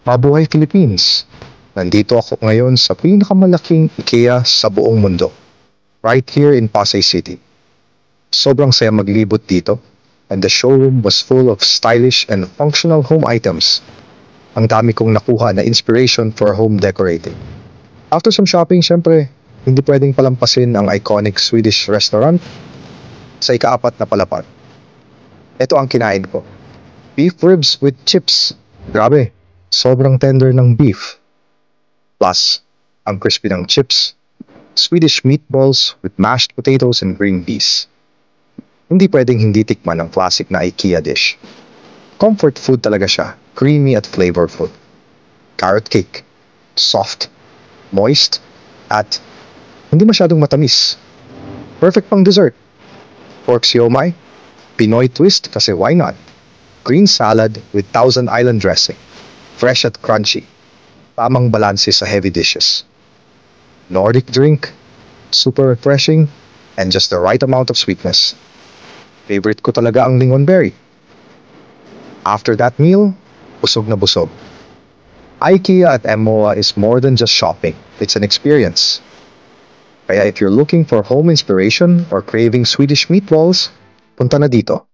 Mabuhay Philippines! Nandito ako ngayon sa pinakamalaking IKEA sa buong mundo. Right here in Pasay City. Sobrang saya maglibot dito and the showroom was full of stylish and functional home items. Ang dami kong nakuha na inspiration for home decorating. After some shopping, syempre, hindi pwedeng palampasin ang iconic Swedish restaurant sa ikaapat na palapag. Ito ang kinain ko. Beef ribs with chips. Grabe, sobrang tender ng beef. Plus, ang crispy ng chips. Swedish meatballs with mashed potatoes and green peas. Hindi pwedeng hindi tikman ang classic na IKEA dish. Comfort food talaga siya, creamy at flavorful. Carrot cake, soft, moist, at hindi masyadong matamis. Perfect pang dessert. Pork siomai, Pinoy twist kasi why not? Green salad with Thousand Island dressing. Fresh at crunchy. Tamang balanse sa heavy dishes. Nordic drink, super refreshing, and just the right amount of sweetness. Favorite ko talaga ang lingonberry. After that meal, busog na busog. IKEA at MOA is more than just shopping. It's an experience. Kaya if you're looking for home inspiration or craving Swedish meatballs, punta na dito.